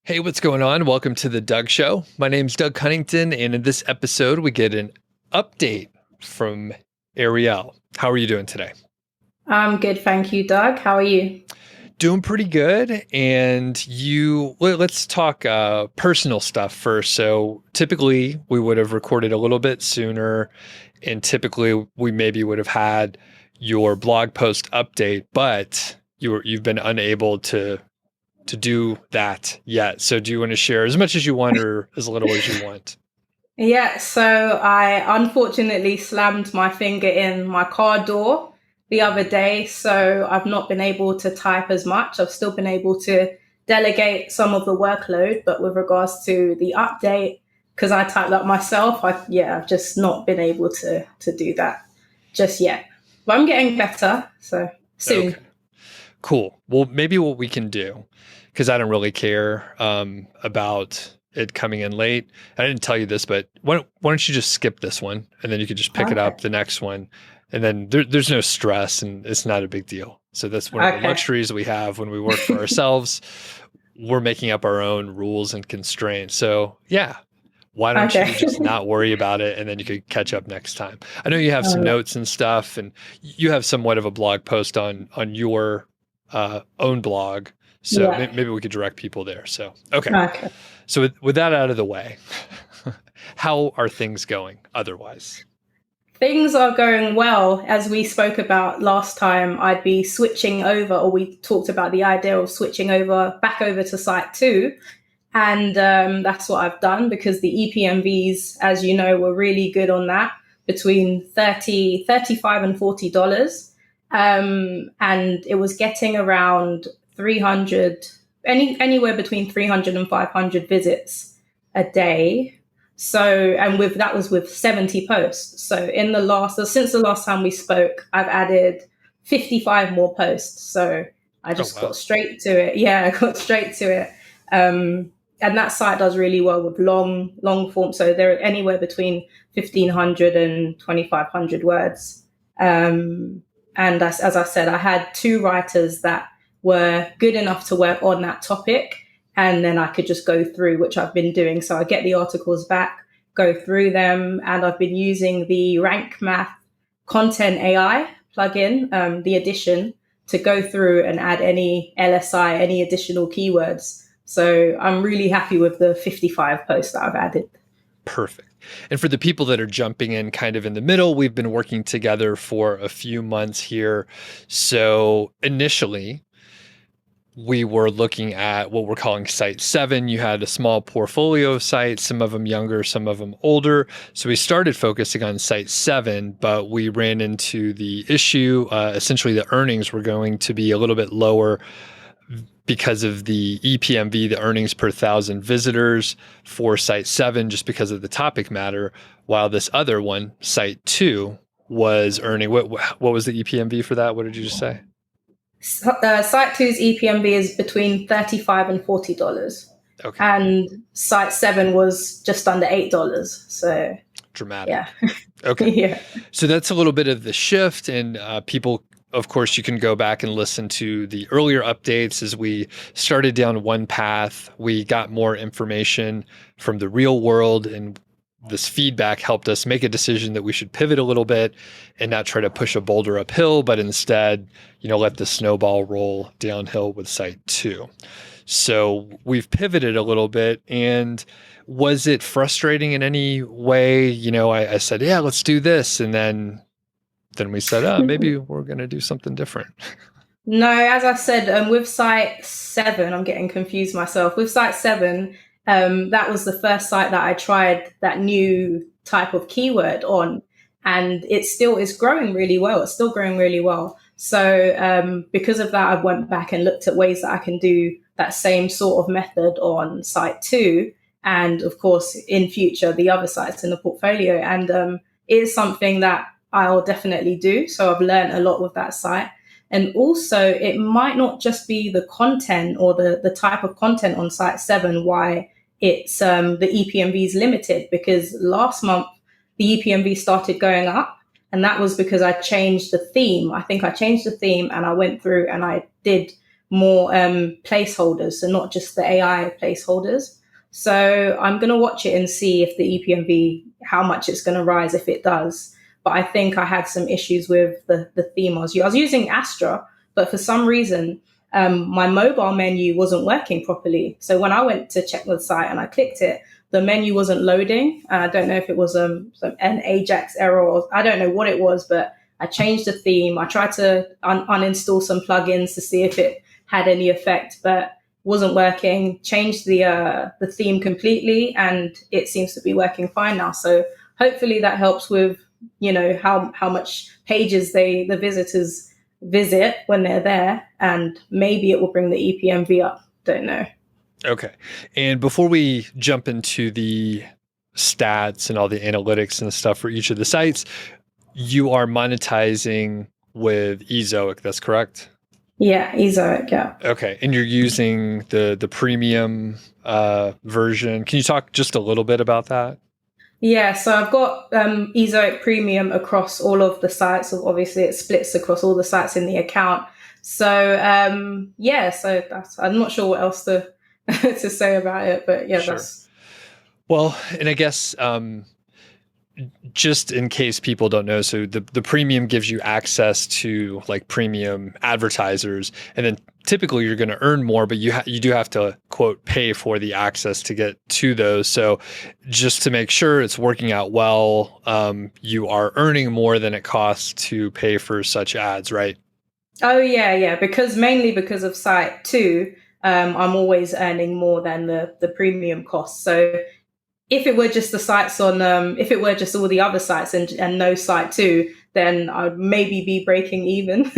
Hey, what's going on? Welcome to the Doug Show. My name's Doug Cunnington, and in this episode, we get an update from Arielle. How are you doing today? I'm good, thank you, Doug. How are you? Doing pretty good. And let's talk personal stuff first. So typically, we would have recorded a little bit sooner, and typically, we maybe would have had your blog post update, but you've been unable to do that yet. So do you want to share as much as you want or as little as you want? Yeah, so I unfortunately slammed my finger in my car door the other day, so I've not been able to type as much. I've still been able to delegate some of the workload, but with regards to the update, because I typed up myself, I've just not been able to do that just yet. But I'm getting better, so soon. Okay. Cool. Well, maybe what we can do, because I don't really care about it coming in late. I didn't tell you this, but why don't you just skip this one, and then you could just pick it up the next one, and then there's no stress, and it's not a big deal. So that's one of the luxuries we have when we work for ourselves. We're making up our own rules and constraints. So yeah, why don't you just not worry about it, and then you could catch up next time. I know you have some notes and stuff, and you have somewhat of a blog post on your own blog. So maybe we could direct people there. So, okay. So with that out of the way, how are things going otherwise? Things are going well. As we spoke about last time, I'd be switching over, or we talked about the idea of switching back over to site 2. And that's what I've done, because the EPMVs, as you know, were really good on that, between $35 and $40. And it was getting around 300, anywhere between 300 and 500 visits a day. So, and that was with 70 posts. So since the last time we spoke, I've added 55 more posts. So I just got straight to it. Yeah, I got straight to it. And that site does really well with long form. So they're anywhere between 1,500 and 2,500 words. And as I said, I had 2 writers that were good enough to work on that topic, and then I could just go through, which I've been doing. So I get the articles back, go through them, and I've been using the Rank Math Content AI plugin, the addition, to go through and add any LSI, any additional keywords. So I'm really happy with the 55 posts that I've added. Perfect. And for the people that are jumping in kind of in the middle, we've been working together for a few months here. So initially, we were looking at what we're calling Site 7. You had a small portfolio of sites, some of them younger, some of them older. So we started focusing on Site 7, but we ran into the issue. Essentially, the earnings were going to be a little bit lower because of the EPMV, the earnings per 1,000 visitors for Site 7, just because of the topic matter, while this other one, Site 2, was earning, what was the EPMV for that? What did you just say? Site 2's EPMV is between $35 and $40. Okay. And Site 7 was just under $8. So dramatic. Yeah. Okay. Yeah. So that's a little bit of the shift, and people, of course, you can go back and listen to the earlier updates as we started down one path. We got more information from the real world, and this feedback helped us make a decision that we should pivot a little bit and not try to push a boulder uphill, but instead, let the snowball roll downhill with Site 2. So we've pivoted a little bit. And was it frustrating in any way? I said, yeah, let's do this. And then we said, maybe we're going to do something different. No, as I said, with Site 7, I'm getting confused myself. With Site 7, that was the first site that I tried that new type of keyword on, and it's growing really well. It's still growing really well. So because of that, I went back and looked at ways that I can do that same sort of method on Site 2, and of course, in future, the other sites in the portfolio. And it is something that I'll definitely do. So I've learned a lot with that site. And also, it might not just be the content or the type of content on Site 7 why it's the EPMV is limited, because last month the EPMV started going up, and that was because I changed the theme. I think I changed the theme, and I went through and I did more placeholders, so not just the AI placeholders. So I'm going to watch it and see if the EPMV, how much it's going to rise if it does. But I think I had some issues with the theme I was using. I was using Astra, but for some reason, my mobile menu wasn't working properly. So when I went to check the site and I clicked it, the menu wasn't loading. I don't know if it was an Ajax error or I don't know what it was, but I changed the theme. I tried to uninstall some plugins to see if it had any effect, but wasn't working. Changed the theme completely, and it seems to be working fine now. So hopefully that helps with how much pages the visitors visit when they're there, and maybe it will bring the EPMV up. Don't know. Okay. And before we jump into the stats and all the analytics and stuff for each of the sites, you are monetizing with Ezoic, that's correct? Yeah, Ezoic, yeah. Okay. And you're using the premium version. Can you talk just a little bit about that? Yeah, so I've got Ezoic Premium across all of the sites. So obviously, it splits across all the sites in the account. So so I'm not sure what else to to say about it, but yeah, sure. That's well. And I guess just in case people don't know, so the premium gives you access to like premium advertisers, and then typically you're going to earn more, but you do have to quote pay for the access to get to those. So just to make sure it's working out well, you are earning more than it costs to pay for such ads, right? Oh yeah, mainly because of site 2, I'm always earning more than the premium cost. So if it were just the sites if it were just all the other sites and no site 2, then I'd maybe be breaking even.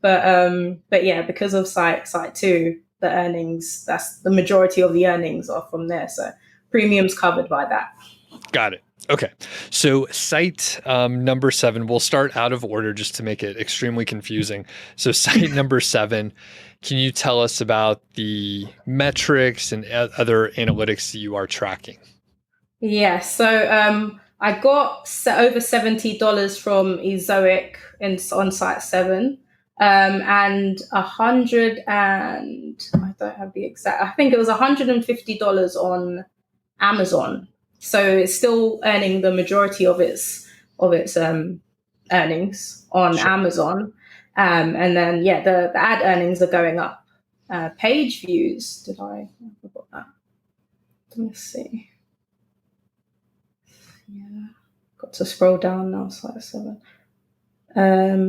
but yeah, because of site 2, the earnings, that's the majority of the earnings are from there. So premium's covered by that. Got it. Okay. So site number 7, we'll start out of order just to make it extremely confusing. So site number 7, can you tell us about the metrics and other analytics that you are tracking? Yeah. So I got over $70 from Ezoic on site 7. And 100 and I don't have the exact, I think it was $150 on Amazon. So it's still earning the majority of its earnings on Sure. Amazon. And then, the ad earnings are going up. Page views, I forgot that. Let me see. Yeah, got to scroll down now. Site 7.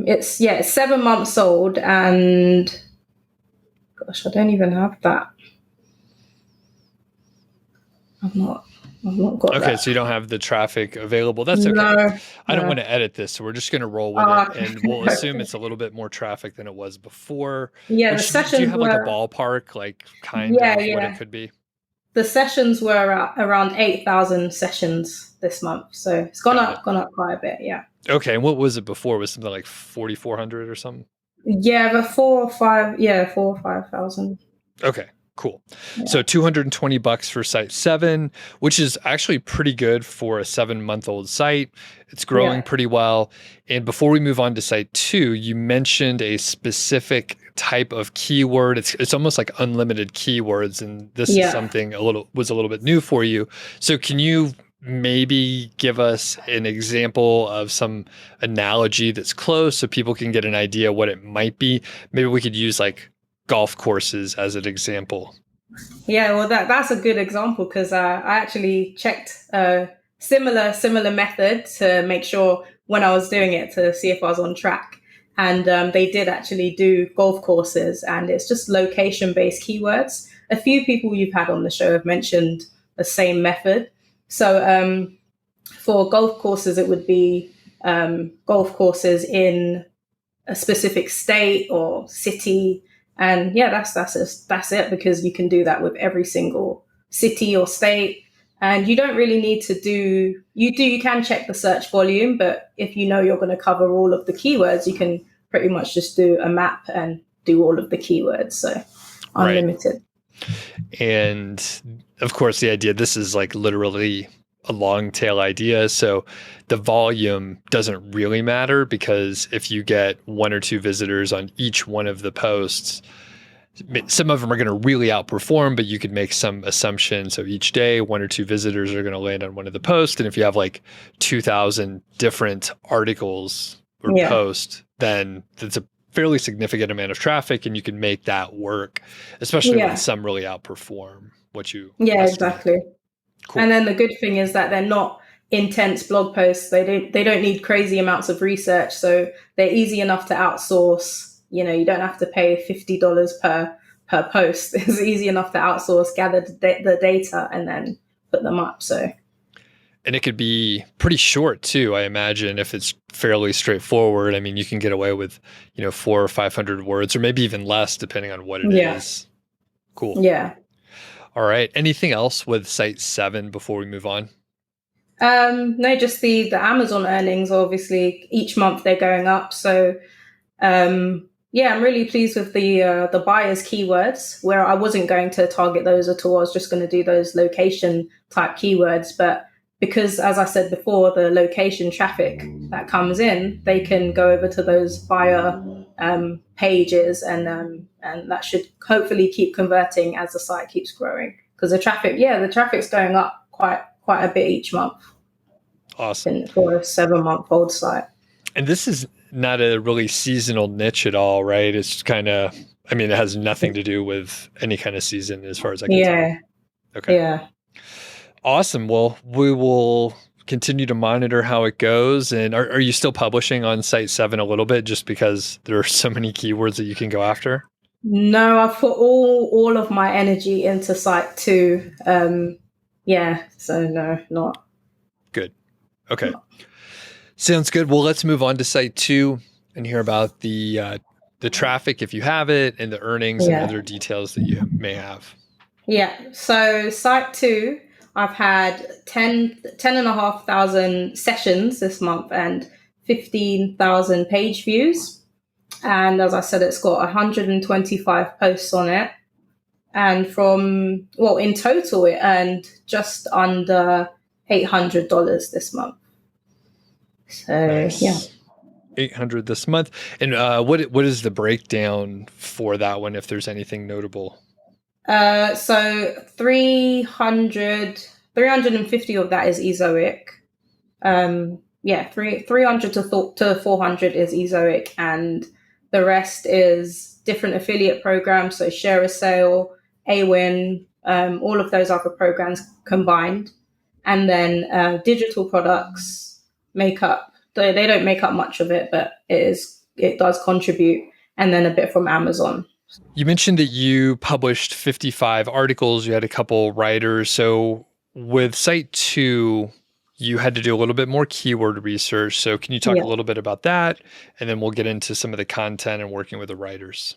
It's 7 months old, and gosh, I don't even have that. I've not got Okay, that. so you don't have the traffic available. That's okay. No, I don't want to edit this, so we're just going to roll with it, and we'll assume it's a little bit more traffic than it was before. Yeah, the sessions do you have like a ballpark, like kind of what it could be? The sessions were around 8,000 sessions this month, so it's gone up quite a bit. Yeah. Okay, and what was it before? Was something like 4,400 or something? Yeah, but 4 or 5,000. Okay, cool. Yeah. So $220 for site 7, which is actually pretty good for a 7-month-old site. It's growing pretty well. And before we move on to site 2, you mentioned a specific type of keyword. It's almost like unlimited keywords, and this is something was a little bit new for you. So can you maybe give us an example of some analogy that's close so people can get an idea what it might be? Maybe we could use like golf courses as an example. Yeah, well, that's a good example because I actually checked a similar method to make sure when I was doing it to see if I was on track. And they did actually do golf courses, and it's just location-based keywords. A few people you've had on the show have mentioned the same method. So for golf courses, it would be golf courses in a specific state or city. And that's it, because you can do that with every single city or state. And you don't really need to you can check the search volume, but if you know you're going to cover all of the keywords, you can pretty much just do a map and do all of the keywords. So unlimited. Right. And of course, the idea, this is like literally a long tail idea. So the volume doesn't really matter, because if you get 1 or 2 visitors on each one of the posts, some of them are going to really outperform, but you could make some assumptions. So each day, 1 or 2 visitors are going to land on one of the posts. And if you have like 2,000 different articles or Yeah. posts, then that's a fairly significant amount of traffic, and you can make that work, especially when some really outperform what you estimate. Exactly. Cool. And then the good thing is that they're not intense blog posts. They don't need crazy amounts of research, so they're easy enough to outsource. You don't have to pay $50 per post. It's easy enough to outsource, gather the data, and then put them up. And it could be pretty short too, I imagine, if it's fairly straightforward. I mean, you can get away with 400 or 500 words, or maybe even less, depending on what it is. Cool. Yeah. All right. Anything else with Site 7 before we move on? No, just the Amazon earnings. Obviously, each month they're going up. So, I'm really pleased with the buyers' keywords, where I wasn't going to target those at all. I was just going to do those location type keywords. But because, as I said before, the location traffic that comes in, they can go over to those buyer pages, and that should hopefully keep converting as the site keeps growing. Because the traffic's going up quite a bit each month. Awesome. For a 7-month-old site. And this is not a really seasonal niche at all, right? It's kind of, it has nothing to do with any kind of season as far as I can tell. Okay. Yeah. Awesome. Well, we will continue to monitor how it goes. And are you still publishing on Site 7 a little bit, just because there are so many keywords that you can go after? No, I've put all of my energy into Site 2. So no, not. Good. Okay. Sounds good. Well, let's move on to Site 2 and hear about the traffic, if you have it, and the earnings and other details that you may have. Yeah. So Site 2, I've had 10,500 sessions this month and 15,000 page views. And as I said, it's got 125 posts on it. And in total, it earned just under $800 this month. So, nice. Yeah. 800 this month. And what is the breakdown for that one, if there's anything notable? So 350 of that is Ezoic. 300 to 400 is Ezoic, and the rest is different affiliate programs. So Share a Sale, Awin, all of those other programs combined. And then digital products make up. They don't make up much of it, but it does contribute. And then a bit from Amazon. You mentioned that you published 55 articles. You had a couple writers. So with Site 2, you had to do a little bit more keyword research. So can you talk a little bit about that? And then we'll get into some of the content and working with the writers.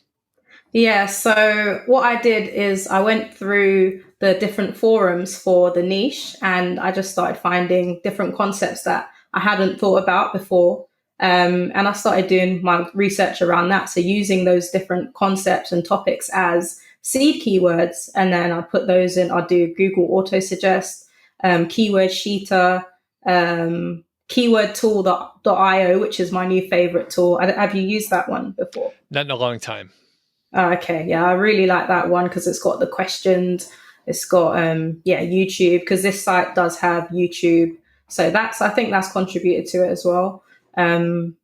Yeah, so what I did is I went through the different forums for the niche, and I just started finding different concepts that I hadn't thought about before. And I started doing my research around that. So using those different concepts and topics as seed keywords, and then I put those in. I'll do Google Auto Suggest, Keyword Sheeter, keywordtool.io, which is my new favorite tool. Have you used that one before? Not in a long time. Okay. Yeah, I really like that one because it's got the questions. It's got, YouTube, because this site does have YouTube. So I think that's contributed to it as well. In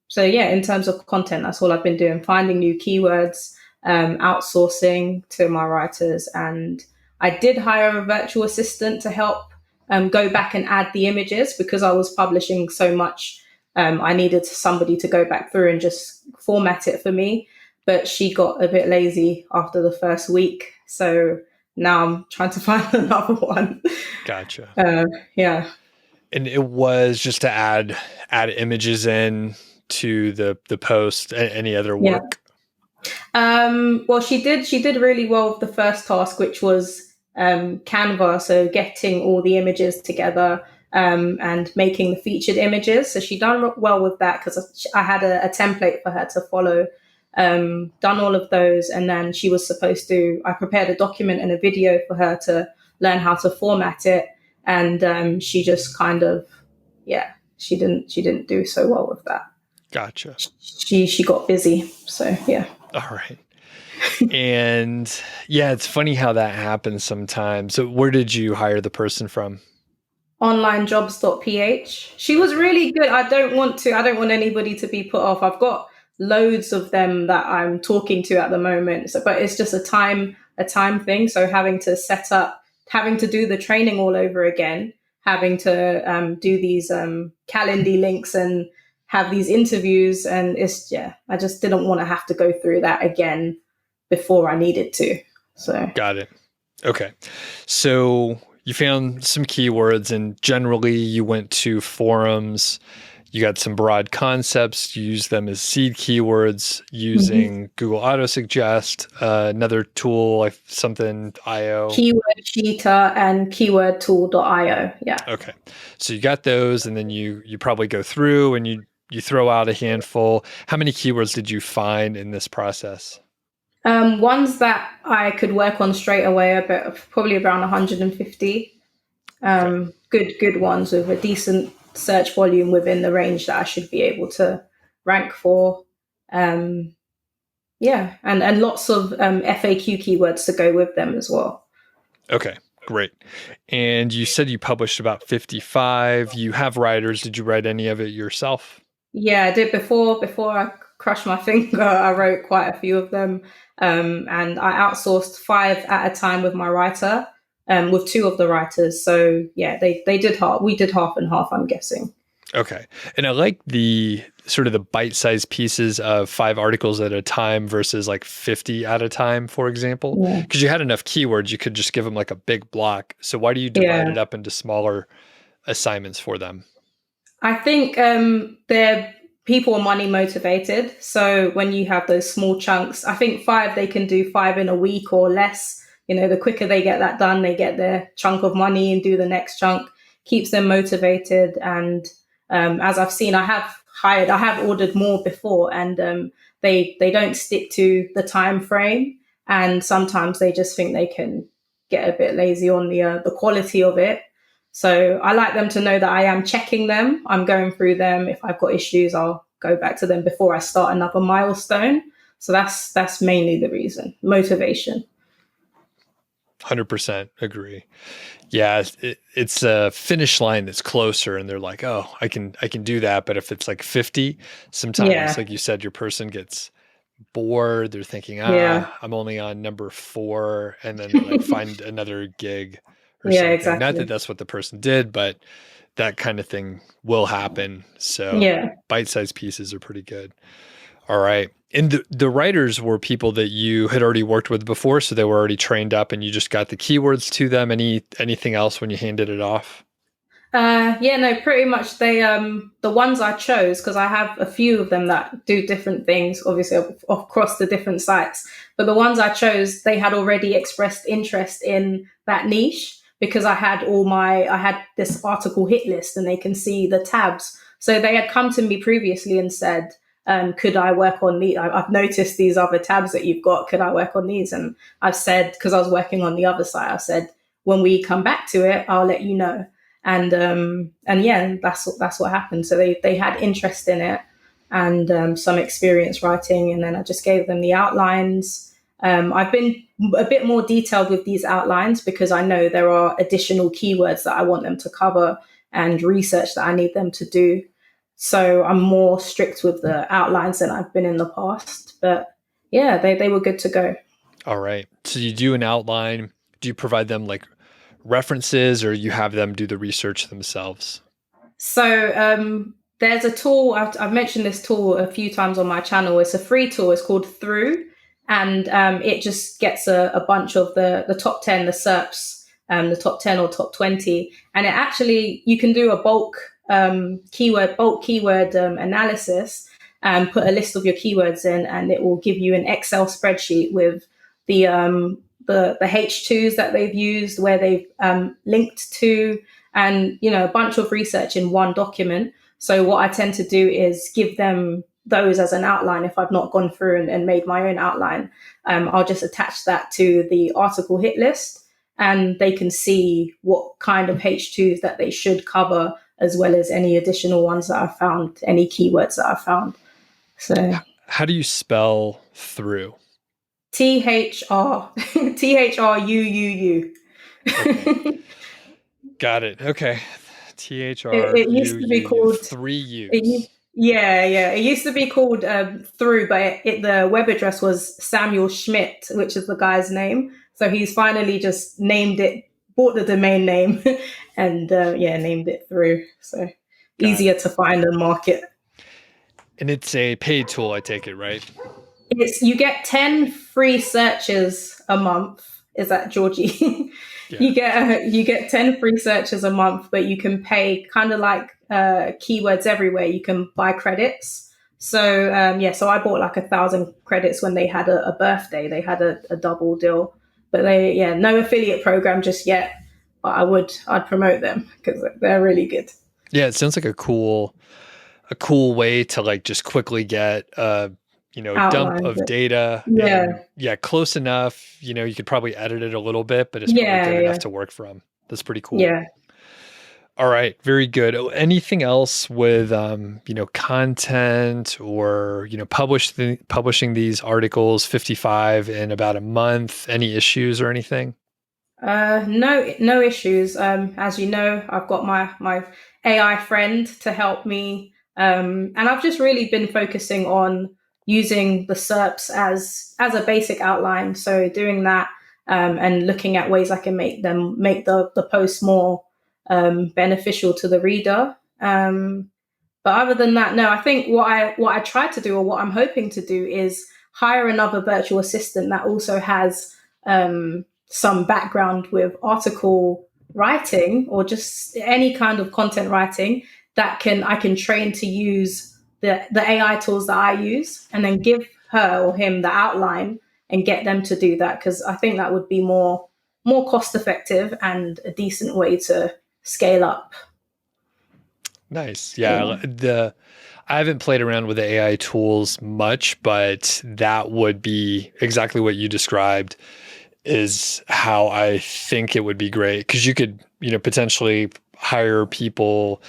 terms of content, that's all I've been doing, finding new keywords, outsourcing to my writers. And I did hire a virtual assistant to help go back and add the images, because I was publishing so much. I needed somebody to go back through and just format it for me. But she got a bit lazy after the first week. So now I'm trying to find another one. Gotcha. Yeah. And it was just to add images in to the post. Any other work? Well, she did really well with the first task, which was Canva. So getting all the images together and making the featured images. So she done well with that, because I had a template for her to follow. Done all of those, and then she was supposed to. I prepared a document and a video for her to learn how to format it. And she just kind of, she didn't do so well with that. Gotcha. She got busy. So, yeah. All right. And yeah, it's funny how that happens sometimes. So where did you hire the person from? onlinejobs.ph. She was really good. I don't want anybody to be put off. I've got loads of them that I'm talking to at the moment. So, but it's just a time thing. So having to do the training all over again, having to do these Calendly links and have these interviews. And I just didn't want to have to go through that again before I needed to. So Got it. Okay. So you found some keywords and generally you went to forums. You got some broad concepts. You use them as seed keywords using Google Autosuggest, another tool like something IO. Keyword Cheetah and keywordtool.io. Yeah. Okay. So you got those and then you probably go through and you throw out a handful. How many keywords did you find in this process? Ones that I could work on straight away, probably around 150. Okay. Good ones with a decent search volume within the range that I should be able to rank for. And lots of FAQ keywords to go with them as well. Okay, great. And you said you published about 55. You have writers. Did you write any of it yourself? Yeah, I did before I crushed my finger. I wrote quite a few of them. And I outsourced 5 at a time with my writer, with 2 of the writers. So yeah, we did half and half, I'm guessing. Okay. And I like the sort of the bite-sized pieces of 5 articles at a time versus like 50 at a time, for example. Because you had enough keywords, you could just give them like a big block. So why do you divide it up into smaller assignments for them? I think people are money motivated. So when you have those small chunks, I think 5, they can do 5 in a week or less. You know, the quicker they get that done, they get their chunk of money and do the next chunk, keeps them motivated. And as I've seen, I have ordered more before, and they don't stick to the time frame. And sometimes they just think they can get a bit lazy on the quality of it. So I like them to know that I am checking them. I'm going through them. If I've got issues, I'll go back to them before I start another milestone. So that's mainly the reason. Motivation. 100% agree. Yeah, it's a finish line that's closer and they're like, oh, I can do that. But if it's like 50, sometimes, like you said, your person gets bored. They're thinking, I'm only on number 4. And then they like find another gig or something. Exactly. Not that that's what the person did, but that kind of thing will happen. So bite-sized pieces are pretty good. All right. And the writers were people that you had already worked with before, so they were already trained up and you just got the keywords to them. Anything else when you handed it off? Pretty much the ones I chose, because I have a few of them that do different things, obviously across the different sites. But the ones I chose, they had already expressed interest in that niche because I had this article hit list and they can see the tabs. So they had come to me previously and said, could I work on these? I've noticed these other tabs that you've got. Could I work on these? And I've said, because I was working on the other site, I said, when we come back to it, I'll let you know. And that's what happened. So they had interest in it and some experience writing. And then I just gave them the outlines. I've been a bit more detailed with these outlines because I know there are additional keywords that I want them to cover and research that I need them to do. So I'm more strict with the outlines than I've been in the past. But yeah, they were good to go. All right. So you do an outline. Do you provide them like references or you have them do the research themselves? So there's a tool. I've mentioned this tool a few times on my channel. It's a free tool. It's called Through. And it just gets a bunch of the top 10, the SERPs, the top 10 or top 20. And it actually, you can do a bulk keyword analysis and put a list of your keywords in, and it will give you an Excel spreadsheet with the H2s that they've used, where they've linked to, and a bunch of research in one document. So what I tend to do is give them those as an outline. If I've not gone through and made my own outline, I'll just attach that to the article hit list, and they can see what kind of H2s that they should cover, as well as any additional ones that I've found, any keywords that I've found. So how do you spell Through? THR THRUUU. Okay. Got it. Okay. It used to be THRUUU. called. Three It, U's. yeah. It used to be called Through, but the web address was Samuel Schmidt, which is the guy's name. So he's finally just named it, bought the domain name, and named it Through. So Got easier it. to find and market. And it's a paid tool, I take it, right? You get 10 free searches a month. Is that Georgie? Yeah. You get 10 free searches a month, but you can pay kind of like keywords everywhere. You can buy credits. So so I bought like 1,000 credits when they had a birthday. They had a double deal, but no affiliate program just yet. But I'd promote them because they're really good. Yeah, it sounds like a cool way to like just quickly get dump Outline, of but data. yeah, And yeah, close enough. You could probably edit it a little bit, but it's probably good enough to work from. That's pretty cool. yeah. All right, very good. Anything else with content or publishing these articles 55 in about a month? Any issues or anything? No issues. As you know, I've got my AI friend to help me, and I've just really been focusing on using the SERPs as a basic outline. So doing that, and looking at ways I can make the post more beneficial to the reader. But other than that, no. I think what I tried to do, or what I'm hoping to do, is hire another virtual assistant that also has some background with article writing or just any kind of content writing that I can train to use the AI tools that I use, and then give her or him the outline and get them to do that, because I think that would be more cost effective and a decent way to scale up. Nice. Yeah. I haven't played around with the AI tools much, but that would be exactly what you described is how I think it would be great. Because you could, potentially hire people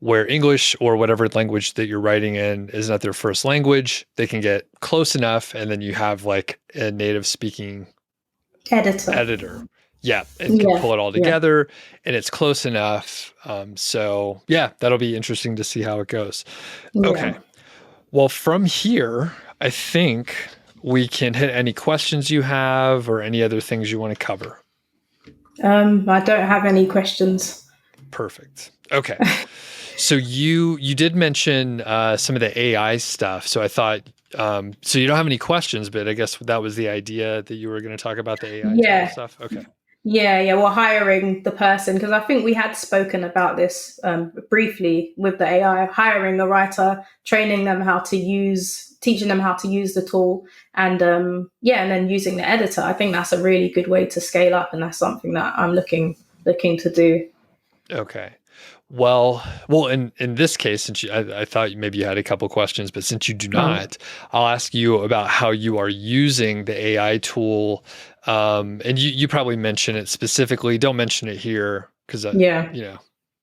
where English or whatever language that you're writing in is not their first language. They can get close enough, and then you have like a native speaking editor. Yeah, and can pull it all together, and it's close enough. So yeah, that'll be interesting to see how it goes. Yeah. Okay. Well, from here, I think we can hit any questions you have or any other things you want to cover. I don't have any questions. Perfect. Okay. So you did mention some of the AI stuff. So I thought, so you don't have any questions, but I guess that was the idea that you were going to talk about the AI stuff. Okay. Yeah. We're hiring the person, because I think we had spoken about this briefly with the AI, hiring a writer, teaching them how to use the tool, and then using the editor. I think that's a really good way to scale up, and that's something that I'm looking to do. Okay. Well, in this case, since I thought maybe you had a couple questions, but since you do not, I'll ask you about how you are using the AI tool. And you probably mention it specifically. Don't mention it here because I don't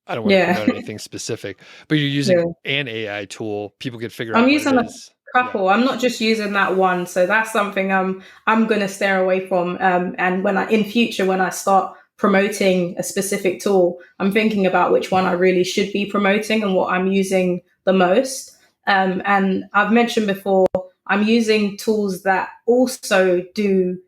want to promote anything specific. But you're using an AI tool. People can figure out. I'm using a couple. Yeah. I'm not just using that one. So that's something I'm going to steer away from. And in future, when I start promoting a specific tool, I'm thinking about which one I really should be promoting and what I'm using the most. And I've mentioned before, I'm using tools that also do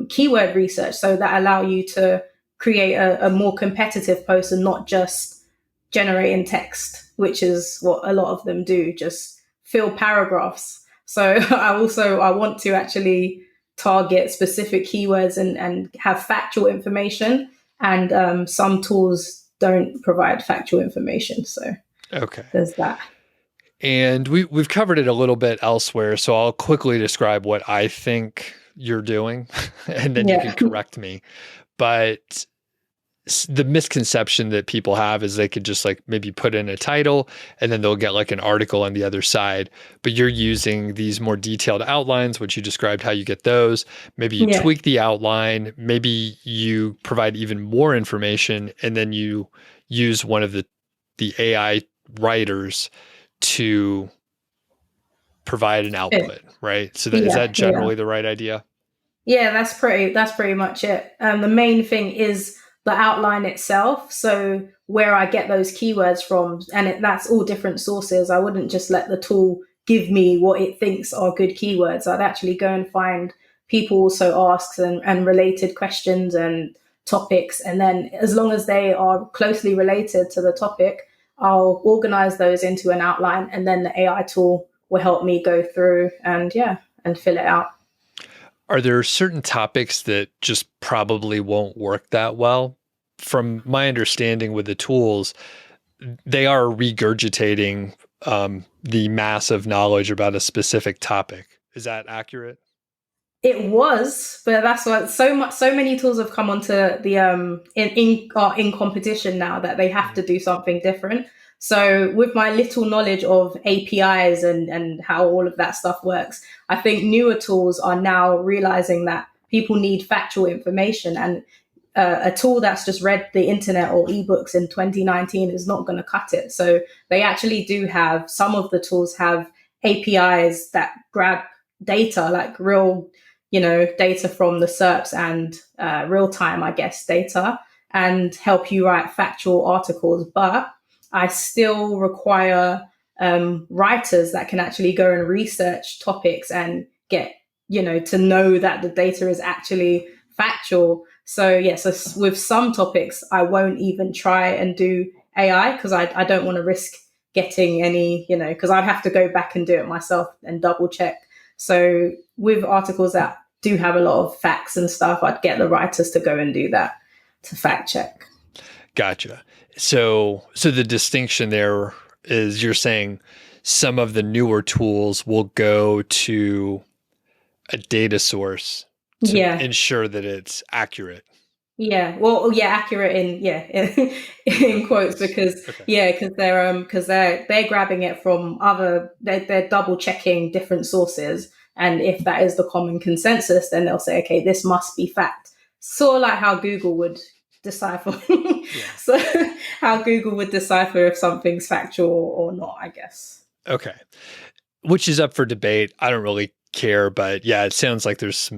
keyword research, so that allow you to create a more competitive post and not just generating text, which is what a lot of them do, just fill paragraphs. So I want to actually target specific keywords and have factual information, and some tools don't provide factual information, so there's that. And we've covered it a little bit elsewhere, so I'll quickly describe what I think you're doing, and then you can correct me. But the misconception that people have is they could just like maybe put in a title and then they'll get like an article on the other side. But you're using these more detailed outlines, which you described how you get those. Maybe you tweak the outline. Maybe you provide even more information, and then you use one of the AI writers to provide an output, right? So is that generally the right idea? Yeah, that's pretty much it. The main thing is the outline itself. So where I get those keywords from, and that's all different sources. I wouldn't just let the tool give me what it thinks are good keywords. I'd actually go and find people also asks and related questions and topics. And then as long as they are closely related to the topic, I'll organize those into an outline, and then the AI tool will help me go through and and fill it out. Are there certain topics that just probably won't work that well? From my understanding with the tools, they are regurgitating the massive knowledge about a specific topic. Is that accurate? It was, but that's what so many tools have come onto the in competition now that they have to do something different. So with my little knowledge of APIs and how all of that stuff works, I think newer tools are now realizing that people need factual information, and a tool that's just read the internet or ebooks in 2019 is not going to cut it. So they actually do have, some of the tools have APIs that grab data, like real, data from the SERPs and real time, I guess, data, and help you write factual articles. But I still require writers that can actually go and research topics and get, to know that the data is actually factual. So so with some topics, I won't even try and do AI because I don't want to risk getting any, because I'd have to go back and do it myself and double check. So with articles that do have a lot of facts and stuff, I'd get the writers to go and do that to fact check. Gotcha. So the distinction there is you're saying some of the newer tools will go to a data source to ensure that it's accurate. Yeah. Well, accurate in quotes, because they're grabbing it from they're double checking different sources, and if that is the common consensus, then they'll say, okay, this must be fact. Sort of like how Google would decipher. So how Google would decipher if something's factual or not, I guess. Okay. Which is up for debate. I don't really care, but yeah, it sounds like there's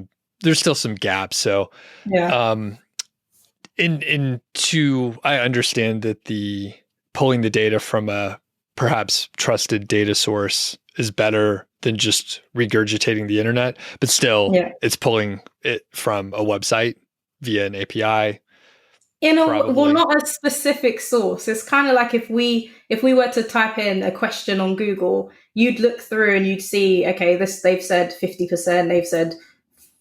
still some gaps. So I understand that the pulling the data from a perhaps trusted data source is better than just regurgitating the internet, but still it's pulling it from a website via an API. Well, not a specific source. It's kind of like if we were to type in a question on Google, you'd look through and you'd see, okay, they've said 50%, they've said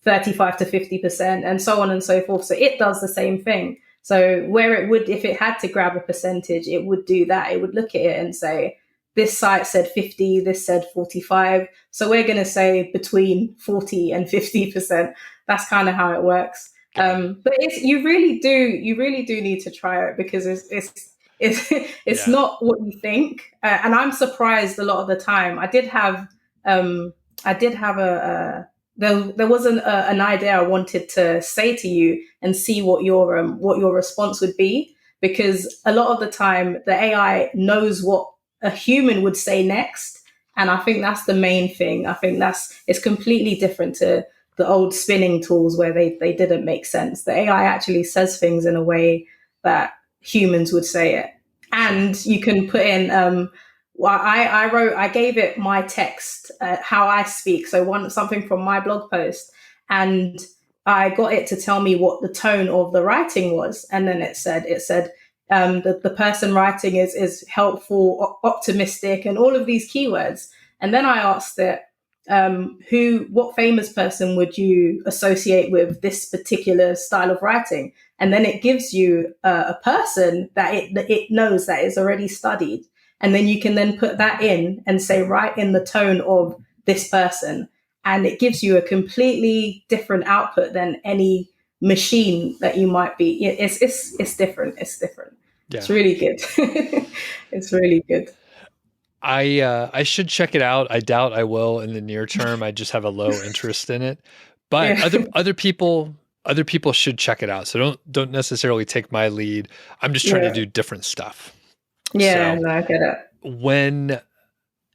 35 to 50%, and so on and so forth. So it does the same thing. So where it would, if it had to grab a percentage, it would do that. It would look at it and say, this site said 50, this said 45. So we're going to say between 40 and 50%. That's kind of how it works. But you really do need to try it, because it's not what you think. And I'm surprised a lot of the time. There was an idea I wanted to say to you and see what your response would be, because a lot of the time the AI knows what a human would say next, and I think that's the main thing. I think it's completely different to the old spinning tools where they didn't make sense. The AI actually says things in a way that humans would say it, and you can put in. I gave it my text, how I speak. So something from my blog post, and I got it to tell me what the tone of the writing was. And then it said that the person writing is helpful, optimistic, and all of these keywords. And then I asked it, what famous person would you associate with this particular style of writing? And then it gives you a person that it knows that is already studied. And then you can then put that in and say, write in the tone of this person. And it gives you a completely different output than any machine that you might be. It's different. It's different. Yeah. It's really good. It's really good. I should check it out. I doubt I will in the near term. I just have a low interest in it. But other people should check it out. So don't necessarily take my lead. I'm just trying to do different stuff. Yeah, no, I get it.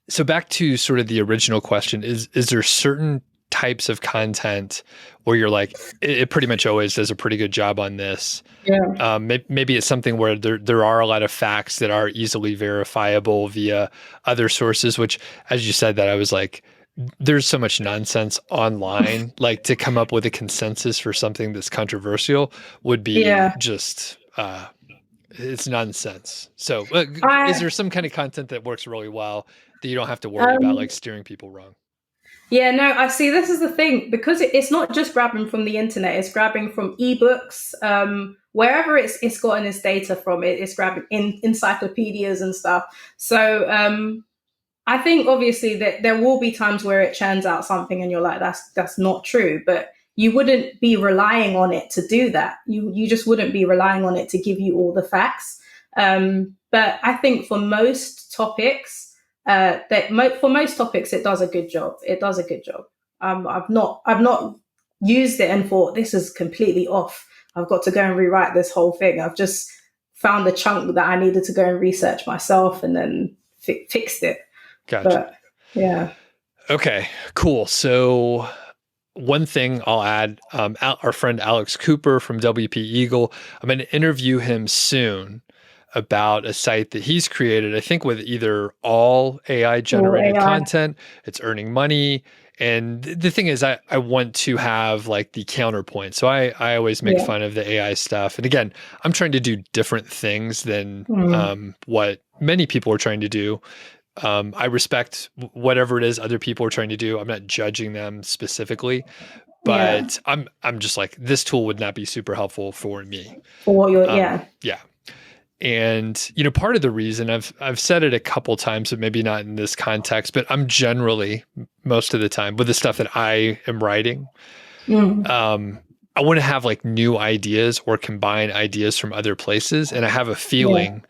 So back to sort of the original question, is there certain types of content where you're like, it pretty much always does a pretty good job on this. Yeah. Maybe it's something where there are a lot of facts that are easily verifiable via other sources, which, as you said that, I was like, there's so much nonsense online, like to come up with a consensus for something that's controversial would be just, it's nonsense. So is there some kind of content that works really well that you don't have to worry about like steering people wrong? Yeah, no, I see. This is the thing, because it's not just grabbing from the internet; it's grabbing from ebooks, wherever it's gotten its data from. It's grabbing in encyclopedias and stuff. So I think obviously that there will be times where it churns out something, and you're like, that's not true. But you wouldn't be relying on it to do that. You just wouldn't be relying on it to give you all the facts. But I think for most topics. For most topics, it does a good job. It does a good job. I've not used it and thought this is completely off. I've got to go and rewrite this whole thing. I've just found the chunk that I needed to go and research myself, and then fixed it. Gotcha. But, yeah. Okay, cool. So one thing I'll add, our friend Alex Cooper from WP Eagle, I'm going to interview him soon about a site that he's created, I think with either all AI generated content, it's earning money. And the thing is, I want to have like the counterpoint. So I always make fun of the AI stuff. And again, I'm trying to do different things than what many people are trying to do. I respect whatever it is other people are trying to do. I'm not judging them specifically, but I'm just like, this tool would not be super helpful for me. For what you're, yeah. And, you know, part of the reason I've said it a couple times, but maybe not in this context, but I'm generally most of the time with the stuff that I am writing, I want to have like new ideas or combine ideas from other places. And I have a feeling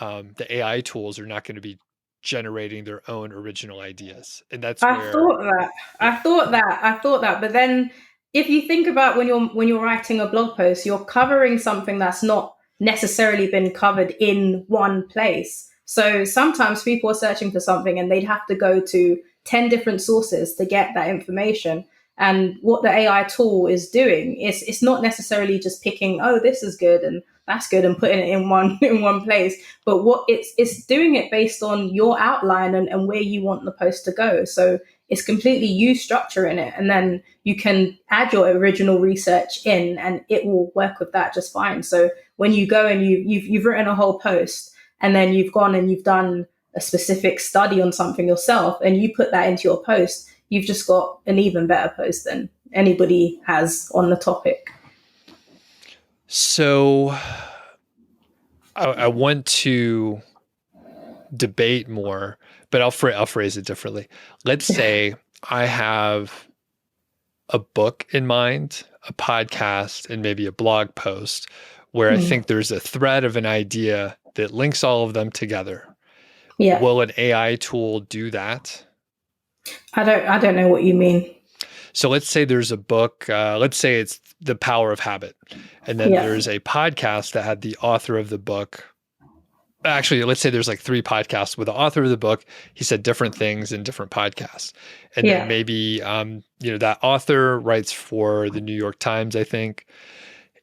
the AI tools are not going to be generating their own original ideas. And that's I thought that. But then if you think about when you're writing a blog post, you're covering something that's not necessarily been covered in one place. So sometimes people are searching for something and they'd have to go to 10 different sources to get that information. And what the AI tool is doing is it's not necessarily just picking, oh, this is good and that's good, and putting it in one place. But what it's doing it based on your outline and where you want the post to go. So it's completely you structuring it, and then you can add your original research in, and it will work with that just fine. So when you go and you've written a whole post, and then you've gone and you've done a specific study on something yourself, and you put that into your post, you've just got an even better post than anybody has on the topic. So I want to debate more, but I'll phrase it differently. Let's say I have a book in mind, a podcast, and maybe a blog post where I think there's a thread of an idea that links all of them together. Yeah. Will an AI tool do that? I don't know what you mean. So let's say there's a book, let's say it's The Power of Habit. And then there's a podcast that had the author of the book. Actually, let's say there's like 3 podcasts with the author of the book. He said different things in different podcasts. And then maybe, that author writes for the New York Times, I think.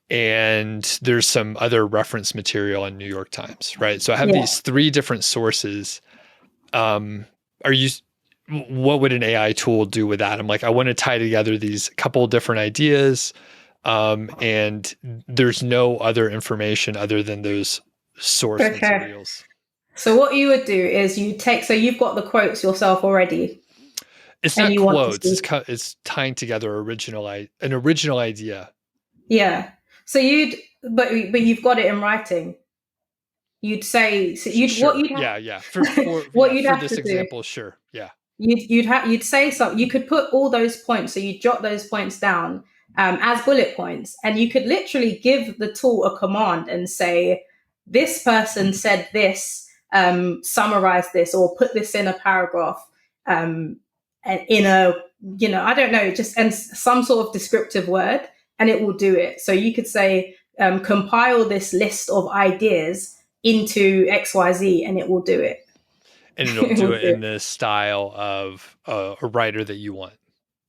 And there's some other reference material in New York Times, right? So I have these 3 different sources. What would an AI tool do with that? I'm like, I want to tie together these couple different ideas. And there's no other information other than those source materials. So what you would do is so you've got the quotes yourself already. It's not quotes. It's tying together an original idea. Yeah. So but you've got it in writing. You'd say, so For this example, sure. Yeah. You'd say something. You could put all those points. So you jot those points down as bullet points, and you could literally give the tool a command and say, this person said this, summarize this, or put this in a paragraph, and in a, I don't know, just and some sort of descriptive word, and it will do it. So you could say, compile this list of ideas into XYZ, and it will do it. And it'll do it in the style of a writer that you want.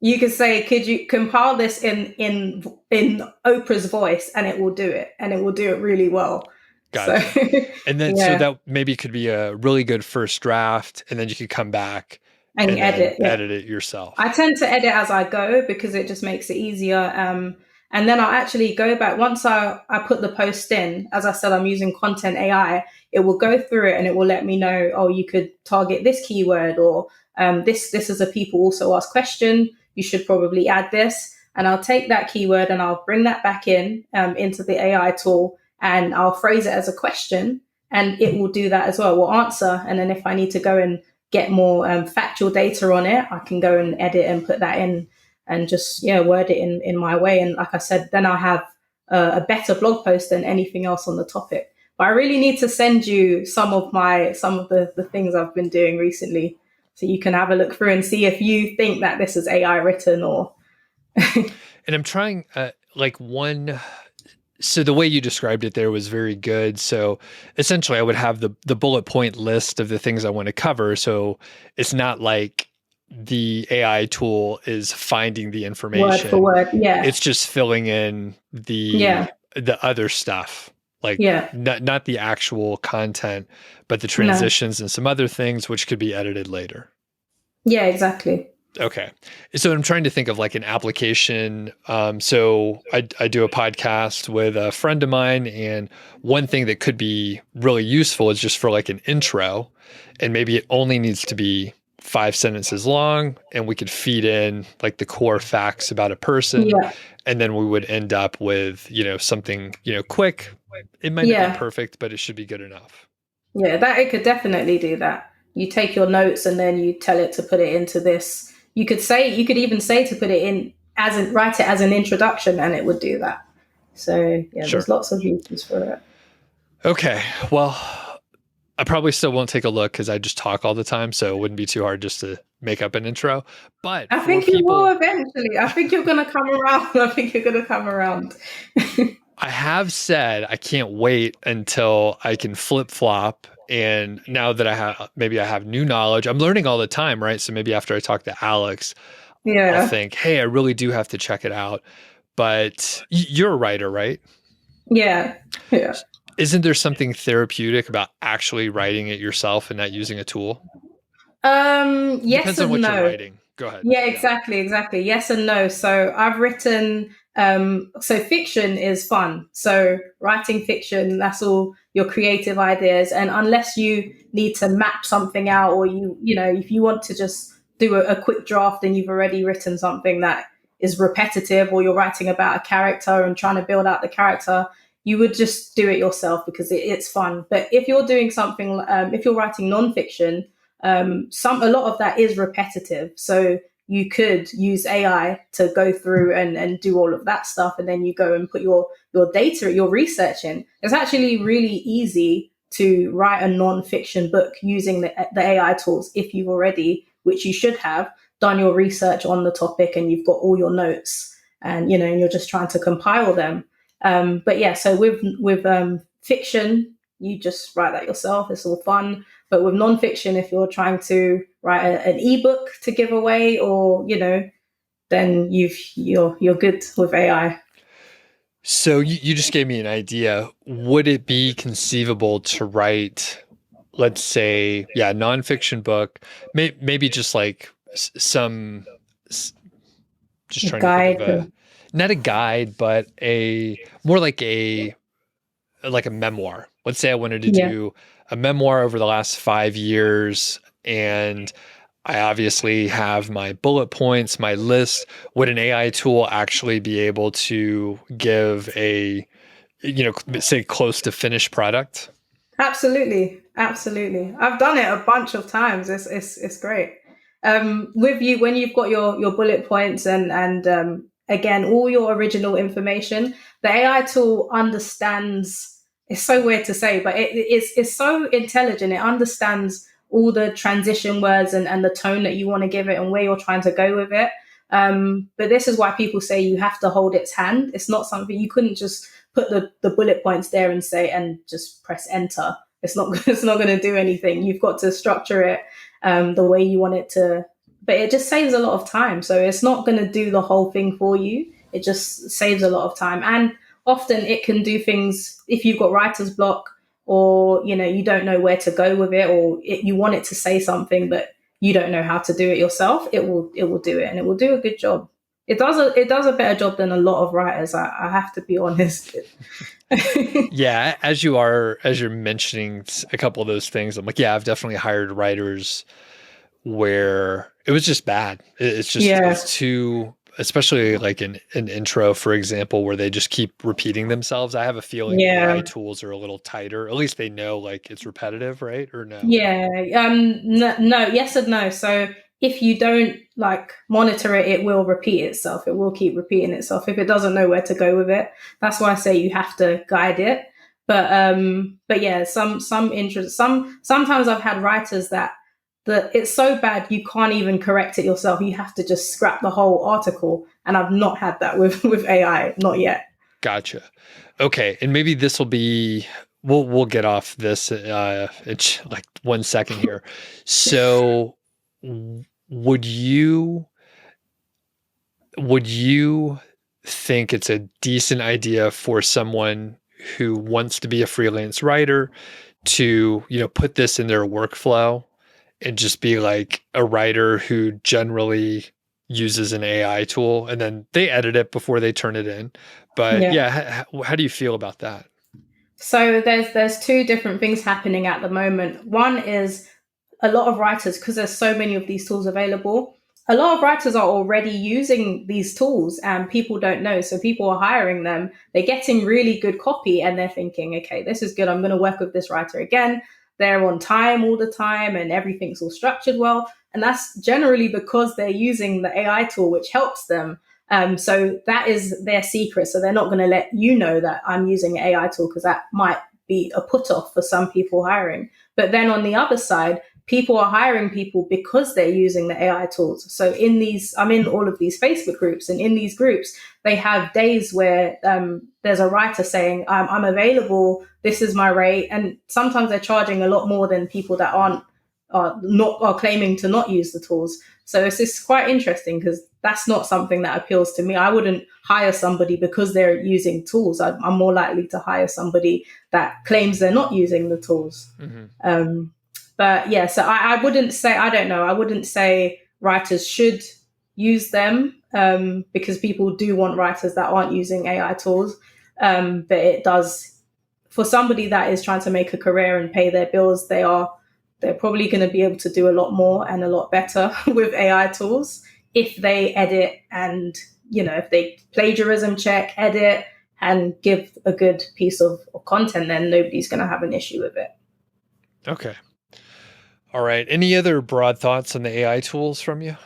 You could say, could you compile this in Oprah's voice, and it will do it, and it will do it really well. Gotcha. So And then, so yeah, that maybe could be a really good first draft, and then you could come back and and then edit. Yeah. edit it I yourself. tend to edit as I go because it just makes it easier. And then I'll actually go back once I put the post in. As I said, I'm using Content AI. It will go through it and it will let me know, oh, you could target this keyword, or this is a people also ask question. You should probably add this. And I'll take that keyword and I'll bring that back in into the AI tool, and I'll phrase it as a question, and it will do that as well. We'll answer. And then if I need to go and get more factual data on it, I can go and edit and put that in and just word it in my way. And like I said, then I'll have a better blog post than anything else on the topic. But I really need to send you some of the things I've been doing recently, so you can have a look through and see if you think that this is AI written or. And I'm trying like one. So the way you described it there was very good. So essentially, I would have the bullet point list of the things I want to cover. So it's not like the AI tool is finding the information Word for word, yeah. It's just filling in the other stuff, like not the actual content, but the transitions and some other things which could be edited later. Yeah, exactly. Okay. So I'm trying to think of like an application. So I do a podcast with a friend of mine, and one thing that could be really useful is just for like an intro, and maybe it only needs to be 5 sentences long, and we could feed in like the core facts about a person. And then we would end up with, something, quick. It might not be perfect, but it should be good enough. Yeah, that it could definitely do that. You take your notes and then you tell it to put it into this. You could even say to put it in write it as an introduction, and it would do that. So there's lots of uses for it. Okay. Well, I probably still won't take a look because I just talk all the time. So it wouldn't be too hard just to make up an intro. But I think you will eventually. I think you're going to come around. I have said I can't wait until I can flip flop. And now that I have new knowledge, I'm learning all the time, right? So maybe after I talk to Alex, I'll think, hey, I really do have to check it out. But you're a writer, right? Yeah. Yeah. Isn't there something therapeutic about actually writing it yourself and not using a tool? Yes. Depends on what no. you're writing. Go ahead. Yeah, exactly. Yes and no. So I've written, so fiction is fun. So writing fiction, that's all your creative ideas. And unless you need to map something out, or if you want to just do a quick draft and you've already written something that is repetitive, or you're writing about a character and trying to build out the character, you would just do it yourself because it's fun. But if you're doing something, if you're writing nonfiction, a lot of that is repetitive. So you could use AI to go through and do all of that stuff, and then you go and put your data, your research in. It's actually really easy to write a non-fiction book using the AI tools if you've already, which you should have, done your research on the topic and you've got all your notes, and you're just trying to compile them. But yeah, so with fiction, you just write that yourself. It's all fun. But with nonfiction, if you're trying to write an ebook to give away, or then you're good with AI. So you just gave me an idea. Would it be conceivable to write, let's say, nonfiction book, maybe just like some, just trying to think of not a guide, but more like a memoir. Let's say I wanted to do a memoir over the last 5 years, and I obviously have my bullet points, my list. Would an AI tool actually be able to give a, say close to finished product? Absolutely. I've done it a bunch of times. It's great. With you, when you've got your bullet points and again, all your original information, the AI tool understands. It's so weird to say, but it's so intelligent. It understands all the transition words and the tone that you want to give it and where you're trying to go with it. But this is why people say you have to hold its hand. It's not something you couldn't just put the bullet points there and say and just press enter. It's not going to do anything. You've got to structure it the way you want it to but it just saves a lot of time. So it's not going to do the whole thing for you. It just saves a lot of time. And often it can do things if you've got writer's block, or you don't know where to go with it, or you want it to say something but you don't know how to do it yourself. It will do it, and it will do a good job. It does a better job than a lot of writers. I have to be honest. Yeah, as you're mentioning a couple of those things, I'm like, yeah, I've definitely hired writers where it was just bad. It's just it's too, especially like an intro, for example, where they just keep repeating themselves. I have a feeling AI tools are a little tighter. At least they know like it's repetitive, right? Or no? Yeah. No. Yes and no. So if you don't like monitor it, it will repeat itself. It will keep repeating itself if it doesn't know where to go with it. That's why I say you have to guide it. But yeah, sometimes I've had writers that it's so bad you can't even correct it yourself. You have to just scrap the whole article. And I've not had that with AI, not yet. Gotcha. Okay, and maybe this will be. We'll get off this. It's like 1 second here. So, would you think it's a decent idea for someone who wants to be a freelance writer to, put this in their workflow and just be like a writer who generally uses an AI tool and then they edit it before they turn it in? But how do you feel about that? So there's two different things happening at the moment. One is a lot of writers, because there's so many of these tools available, a lot of writers are already using these tools and people don't know. So people are hiring them. They're getting really good copy and they're thinking, okay, this is good. I'm going to work with this writer again. They're on time all the time and everything's all structured well. And that's generally because they're using the AI tool, which helps them. So that is their secret. So they're not going to let you know that I'm using an AI tool, because that might be a put off for some people hiring. But then on the other side, people are hiring people because they're using the AI tools. So I'm in all of these Facebook groups, and in these groups, they have days where there's a writer saying, I'm available, this is my rate. And sometimes they're charging a lot more than people that are claiming to not use the tools. So it's just quite interesting, because that's not something that appeals to me. I wouldn't hire somebody because they're using tools. I'm more likely to hire somebody that claims they're not using the tools. Mm-hmm. But yeah, so I wouldn't say, I don't know, I wouldn't say writers should use them, because people do want writers that aren't using AI tools. But it does, for somebody that is trying to make a career and pay their bills, they're probably going to be able to do a lot more and a lot better with AI tools if they edit and, if they plagiarism check, edit, and give a good piece of content, then nobody's going to have an issue with it. Okay. All right. Any other broad thoughts on the AI tools from you?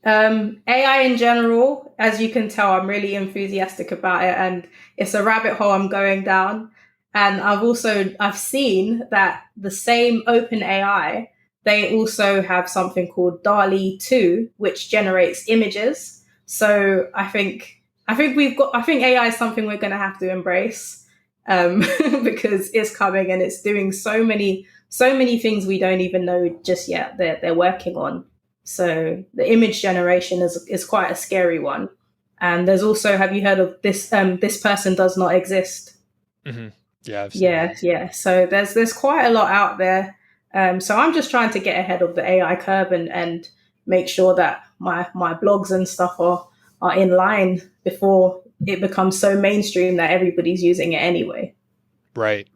AI in general, as you can tell, I'm really enthusiastic about it, and it's a rabbit hole I'm going down. And I've seen that the same OpenAI, they also have something called DALL-E 2, which generates images. So I think AI is something we're going to have to embrace, because it's coming and it's doing so many things we don't even know just yet they're working on. So the image generation is quite a scary one. And there's also, have you heard of this? This person does not exist. Mm-hmm. Yeah, I've seen that. Yeah. So there's quite a lot out there. So I'm just trying to get ahead of the AI curve and make sure that my blogs and stuff are in line before it becomes so mainstream that everybody's using it anyway. Right.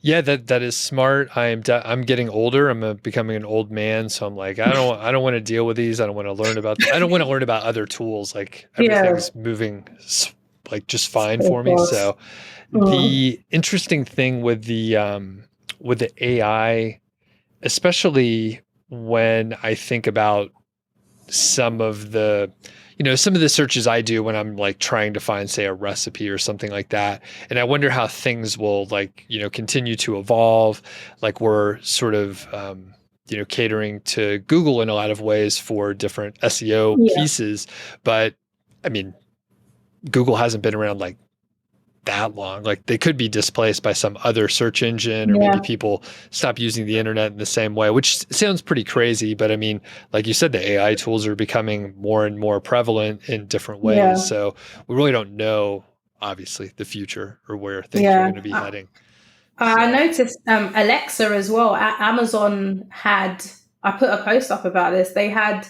Yeah, that is smart. I'm getting older. I'm becoming an old man, so I'm like, I don't want to deal with these. I don't want to learn about other tools. Like everything's moving like just fine for me. So the interesting thing with the AI, especially when I think about some of the searches I do when I'm like trying to find, say, a recipe or something like that. And I wonder how things will continue to evolve. Like we're sort of, catering to Google in a lot of ways for different SEO pieces. But I mean, Google hasn't been around like that long. Like they could be displaced by some other search engine, or maybe Yeah. people stop using the internet in the same way, which sounds pretty crazy. But I mean, like you said, the AI tools are becoming more and more prevalent in different ways. Yeah. So we really don't know, obviously, the future or where things are Yeah. going to be heading. I So, noticed Alexa as well. Amazon had, I put a post up about this. They had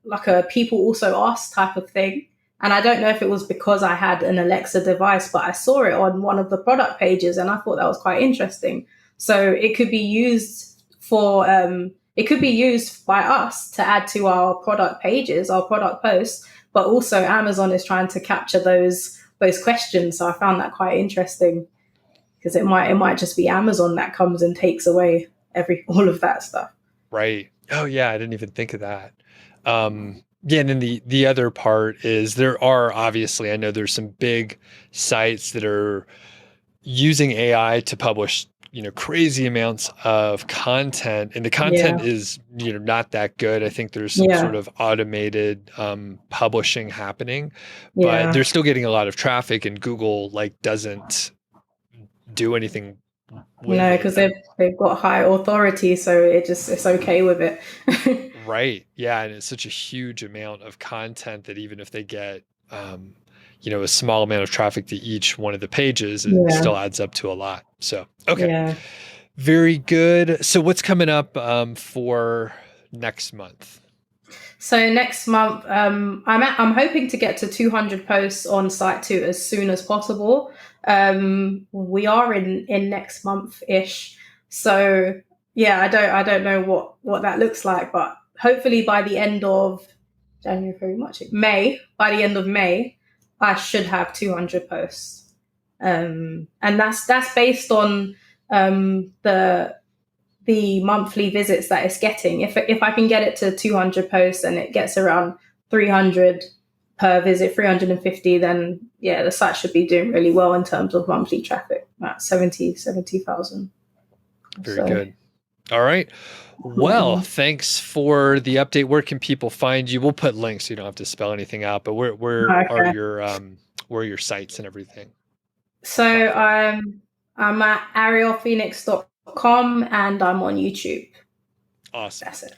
like a people also ask type of thing. And I don't know if it was because I had an Alexa device, but I saw it on one of the product pages and I thought that was quite interesting. So it could be used for, it could be used by us to add to our product pages, our product posts, but also Amazon is trying to capture those questions. So I found that quite interesting because it might just be Amazon that comes and takes away all of that stuff. right. Oh yeah, I didn't even think of that. Yeah, and then the other part is there are obviously, I know there's some big sites that are using AI to publish, crazy amounts of content, and the content Yeah, is, not that good. I think there's some sort yeah, of automated publishing happening, but yeah. they're still getting a lot of traffic, and Google like doesn't do anything with No, it. because they've got high authority, so it's okay with it. Right. Yeah. And it's such a huge amount of content that even if they get, a small amount of traffic to each one of the pages, it Yeah, still adds up to a lot. So, okay. yeah. Very good. So, what's coming up for next month? So next month, I'm hoping to get to 200 posts on site two as soon as possible. We are in next month ish, so yeah, I don't know what that looks like, but hopefully by the end of January, February, March, May, by the end of May, I should have 200 posts, and that's based on the monthly visits that it's getting. If I can get it to 200 posts and it gets around 300 per visit, 350, then yeah, the site should be doing really well in terms of monthly traffic, at 70,000. Very So good. All right. Well, yeah. thanks for the update. Where can people find you? We'll put links so you don't have to spell anything out, but Okay. where are your sites and everything? So I'm at ariellephoenix.com and I'm on YouTube. Awesome. That's it.